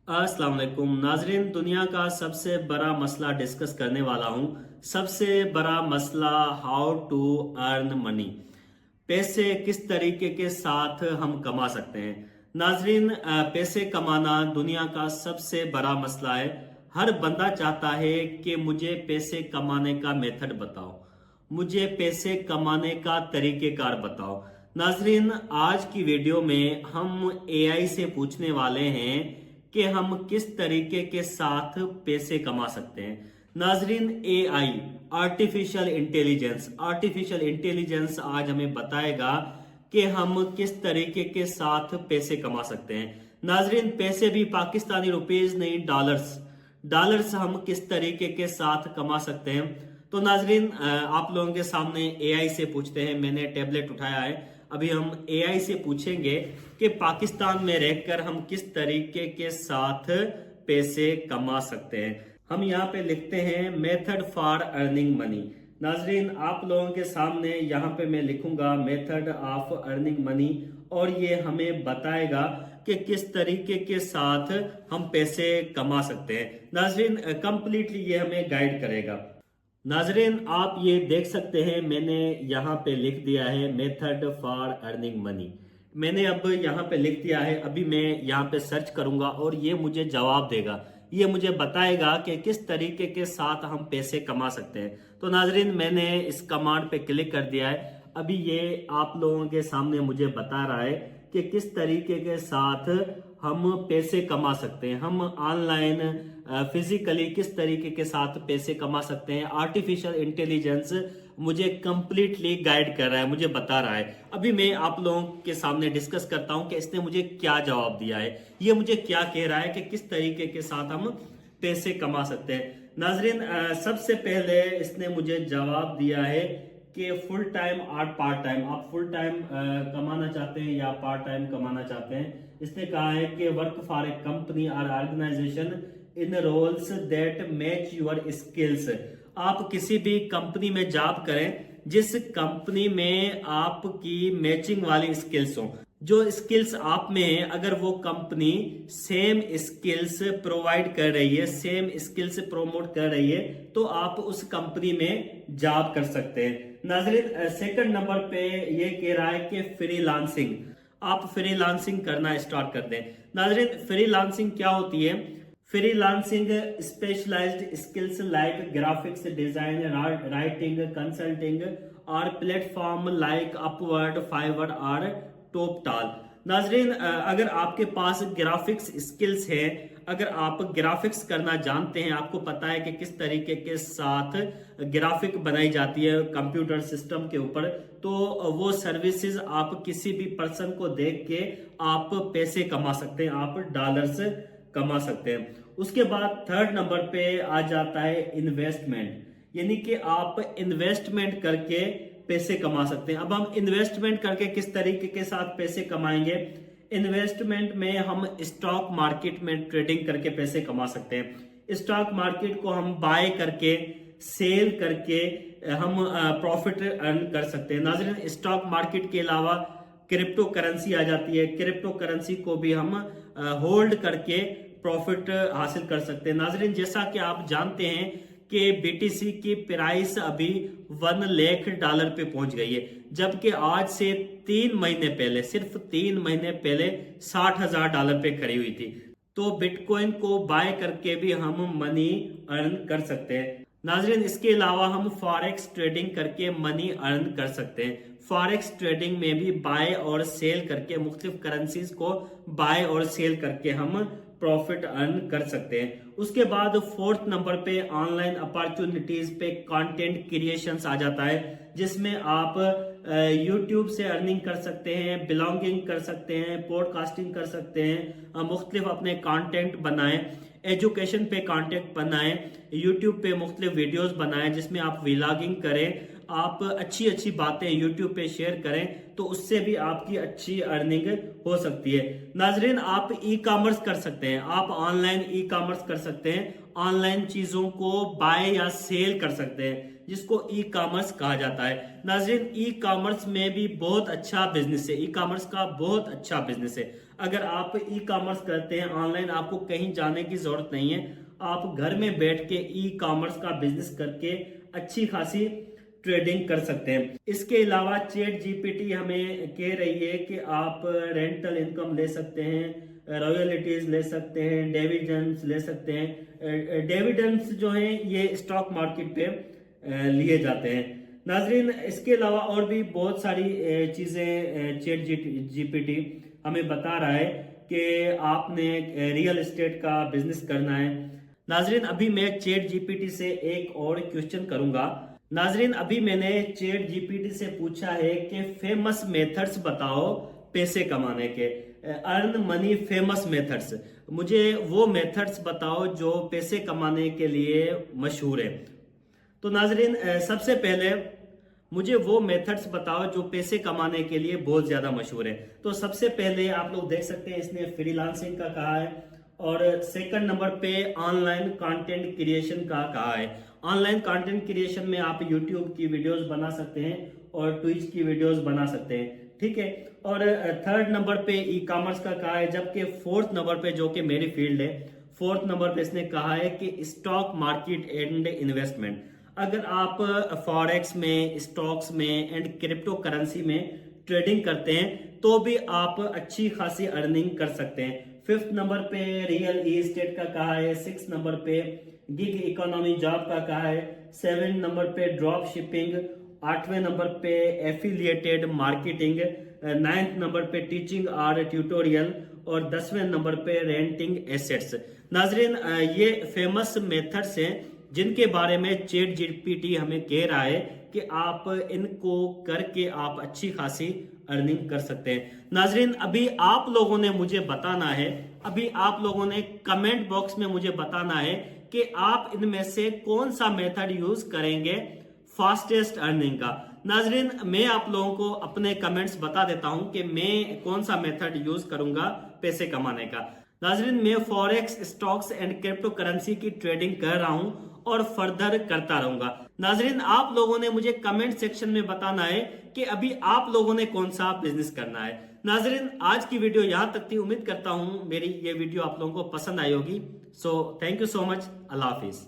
अस्सलाम वालेकुम नाजरीन, दुनिया का सबसे बड़ा मसला डिस्कस करने वाला हूँ। सबसे बड़ा मसला हाउ टू अर्न मनी, पैसे किस तरीके के साथ हम कमा सकते हैं। नाजरीन, पैसे कमाना दुनिया का सबसे बड़ा मसला है। हर बंदा चाहता है कि मुझे पैसे कमाने का मेथड बताओ, मुझे पैसे कमाने का तरीकेकार बताओ। नाजरीन, आज की वीडियो में हम एआई से पूछने वाले हैं कि हम किस तरीके के साथ पैसे कमा सकते हैं। नाजरीन, एआई आर्टिफिशियल इंटेलिजेंस आज हमें बताएगा कि हम किस तरीके के साथ पैसे कमा सकते हैं। नाजरीन, पैसे भी पाकिस्तानी रुपीस नहीं, डॉलर्स हम किस तरीके के साथ कमा सकते हैं। तो नाजरीन, आप लोगों के सामने एआई से पूछते हैं। मैंने टेबलेट उठाया है, अभी हम एआई से पूछेंगे कि पाकिस्तान में रहकर हम किस तरीके के साथ पैसे कमा सकते हैं। हम यहाँ पे लिखते हैं मेथड फॉर अर्निंग मनी। नाजरीन, आप लोगों के सामने यहाँ पे मैं लिखूंगा मेथड ऑफ अर्निंग मनी, और ये हमें बताएगा कि किस तरीके के साथ हम पैसे कमा सकते हैं। नाजरीन, कंप्लीटली ये हमें गाइड करेगा। नाजरीन, आप ये देख सकते हैं, मैंने यहाँ पे लिख दिया है मेथड फॉर अर्निंग मनी। मैंने अब यहाँ पे लिख दिया है। अभी मैं यहाँ पे सर्च करूंगा और ये मुझे जवाब देगा, ये मुझे बताएगा कि किस तरीके के साथ हम पैसे कमा सकते हैं। तो नाजरीन, मैंने इस कमांड पे क्लिक कर दिया है। अभी ये आप लोगों के सामने मुझे बता रहा है कि किस तरीके के साथ हम पैसे कमा सकते हैं, हम ऑनलाइन फिजिकली किस तरीके के साथ पैसे कमा सकते हैं। आर्टिफिशियल इंटेलिजेंस मुझे कंप्लीटली गाइड कर रहा है, मुझे बता रहा है। अभी मैं आप लोगों के सामने डिस्कस करता हूं कि इसने मुझे क्या जवाब दिया है, ये मुझे क्या कह रहा है कि किस तरीके के साथ हम पैसे कमा सकते हैं। नाजरीन, सबसे पहले इसने मुझे जवाब दिया है कि फुल टाइम और पार्ट टाइम। आप फुल टाइम कमाना चाहते हैं या पार्ट टाइम कमाना चाहते हैं। इसने कहा है कि वर्क फॉर ए कंपनी और organization in roles that match your skills. आप किसी भी कंपनी में जॉब करें जिस कंपनी में आपकी मैचिंग वाली स्किल्स हो। जो स्किल्स आप में है, अगर वो कंपनी सेम स्किल्स प्रोवाइड कर रही है, सेम स्किल्स प्रमोट कर रही है, तो आप उस कंपनी में जॉब कर सकते हैं। नाजरीन, सेकंड नंबर पे ये कह रहा है कि फ्रीलांसिंग, आप फ्रीलांसिंग करना स्टार्ट कर दें। नाजरीन, फ्रीलांसिंग क्या होती है? Freelancing specialized skills like graphics design, writing, consulting और प्लेटफॉर्म लाइक अपवर्ड, फाइवर और टॉप टाल। नाजरीन, अगर आपके पास ग्राफिक्स स्किल्स है, अगर आप ग्राफिक्स करना जानते हैं, आपको पता है कि किस तरीके के साथ ग्राफिक बनाई जाती है कंप्यूटर सिस्टम के ऊपर, तो वो सर्विसेज आप किसी भी पर्सन को देख के आप पैसे कमा सकते हैं, आप डॉलर्स कमा सकते हैं। उसके बाद थर्ड नंबर पे आ जाता है इन्वेस्टमेंट, यानी कि आप इन्वेस्टमेंट करके पैसे कमा सकते हैं। अब हम इन्वेस्टमेंट करके किस तरीके के साथ पैसे कमाएंगे? इन्वेस्टमेंट में हम स्टॉक मार्केट में ट्रेडिंग करके पैसे कमा सकते हैं। स्टॉक मार्केट को हम बाय करके सेल करके हम प्रॉफिट अर्न कर सकते हैं। नाज़रीन, स्टॉक मार्केट के अलावा क्रिप्टो करेंसी आ जाती है, क्रिप्टो करेंसी को भी हम होल्ड करके प्रॉफिट हासिल कर सकते हैं। नाज़रीन, जैसा कि आप जानते हैं कि बीटीसी की प्राइस अभी $1 लाख पे पहुंच गई है, जबकि आज से 3 महीने पहले, सिर्फ 3 महीने पहले $60,000 पे खड़ी हुई थी। तो बिटकॉइन को बाय करके भी हम मनी अर्न कर सकते हैं। नाजरीन, इसके अलावा हम फॉरेक्स ट्रेडिंग करके मनी अर्न कर सकते हैं। फॉरेक्स ट्रेडिंग में भी बाय और सेल करके मुख्तलिफ करेंसीज को बाय और सेल करके हम प्रॉफिट अर्न कर सकते हैं। उसके बाद फोर्थ नंबर पे ऑनलाइन अपॉर्चुनिटीज पे कंटेंट क्रिएशंस आ जाता है, जिसमें आप यूट्यूब से अर्निंग कर सकते हैं, ब्लॉगिंग कर सकते हैं, पॉडकास्टिंग कर सकते हैं, मुख्तलिफ अपने कंटेंट बनाएं, एजुकेशन पे कंटेंट बनाएं, यूट्यूब पे मुख्तलिफ वीडियोस बनाएं जिसमें आप व्लॉगिंग करें, आप अच्छी अच्छी बातें यूट्यूब पे शेयर करें, तो उससे भी आपकी अच्छी अर्निंग हो सकती है। नाजरीन, आप ई कॉमर्स कर सकते हैं, आप ऑनलाइन ई कॉमर्स कर सकते हैं آن لائن چیزوں کو بائی یا سیل کر سکتے ہیں، جس کو ای کامرس کہا جاتا ہے۔ ناظرین ای کامرس میں بھی بہت اچھا بزنس ہے، ای کامرس کا بہت اچھا بزنس ہے۔ اگر آپ ای کامرس کرتے ہیں آن لائن، آپ کو کہیں جانے کی ضرورت نہیں ہے، آپ گھر میں بیٹھ کے ای کامرس کا بزنس کر کے اچھی خاصی ٹریڈنگ کر سکتے ہیں۔ اس کے علاوہ چیٹ جی پی ٹی ہمیں کہہ رہی ہے کہ آپ رینٹل انکم لے سکتے ہیں، رائلٹیز لے سکتے ہیں، ڈیویڈنڈز لے سکتے ہیں۔ ڈیویڈنڈز جو ہیں یہ اسٹاک مارکیٹ پہ لیے جاتے ہیں۔ ناظرین اس کے علاوہ اور بھی بہت ساری چیزیں چیٹ جی پی ٹی ہمیں بتا رہا ہے کہ آپ نے ریئل اسٹیٹ کا بزنس کرنا ہے۔ ناظرین ابھی میں چیٹ جی پی ٹی سے ایک اور کوسچن کروں گا۔ ناظرین ابھی میں نے چیٹ جی پی ٹی سے پوچھا ہے کہ فیمس میتھڈز بتاؤ پیسے کمانے کے، ارن منی فیمس میتھڈز، مجھے وہ میتھڈز بتاؤ جو پیسے کمانے کے لیے مشہور ہیں۔ تو ناظرین سب سے پہلے مجھے وہ میتھڈز بتاؤ جو پیسے کمانے کے لیے بہت زیادہ مشہور ہے۔ تو سب سے پہلے آپ لوگ دیکھ سکتے ہیں اس نے فری لانسنگ کا کہا ہے، اور سیکنڈ نمبر پہ آن لائن کانٹینٹ کریشن کا کہا ہے۔ آن لائن کانٹینٹ کریشن میں آپ یوٹیوب کی ویڈیوز بنا سکتے ہیں اور ٹویچ کی ویڈیوز بنا سکتے ہیں، ٹھیک ہے۔ اور تھرڈ نمبر پہ ای کامرس کا کہا ہے، جبکہ فورتھ نمبر پہ جو کہ میری فیلڈ ہے، فورتھ نمبر پہ اس نے کہا ہے کہ اسٹاک مارکیٹ اینڈ انویسٹمنٹ۔ اگر آپ فاریکس میں، اسٹاکس میں اینڈ کرپٹو کرنسی میں ٹریڈنگ کرتے ہیں تو بھی آپ اچھی خاصی ارننگ کر سکتے ہیں۔ ففتھ نمبر پہ ریئل اسٹیٹ کا کہا ہے، سکس نمبر پہ گگ اکانومی جاب کا کہا ہے، سیون نمبر پہ ڈراپ شپنگ، آٹھویں نمبر پہ ایفیلیٹڈ مارکیٹنگ، نائنتھ نمبر پہ ٹیچنگ اور ٹیوٹوریل، اور 10ویں نمبر پہ رینٹنگ ایسیٹس۔ ناظرین یہ فیمس میتھڈز ہیں جن کے بارے میں چیٹ جی پی ٹی ہمیں کہہ رہا ہے کہ آپ ان کو کر کے آپ اچھی خاصی ارننگ کر سکتے ہیں۔ ناظرین ابھی آپ لوگوں نے مجھے بتانا ہے، ابھی آپ لوگوں نے کمنٹ باکس میں مجھے بتانا ہے کہ آپ ان میں سے کون سا میتھڈ یوز کریں گے فاسٹسٹ ارننگ کا۔ ناظرین میں آپ لوگوں کو اپنے کمنٹس بتا دیتا ہوں کہ میں کون سا میتھڈ یوز کروں گا پیسے کمانے کا۔ ناظرین میں forex, stocks and crypto currency کی ٹریڈنگ کر رہا ہوں اور فردر کرتا رہوں گا۔ ناظرین آپ لوگوں نے مجھے کمنٹ سیکشن میں بتانا ہے کہ ابھی آپ لوگوں نے کون سا بزنس کرنا ہے۔ ناظرین آج کی ویڈیو یہاں تک تھی، امید کرتا ہوں میری یہ ویڈیو آپ لوگوں کو پسند آئی ہوگی۔ سو تھینک یو سو مچ، اللہ حافظ۔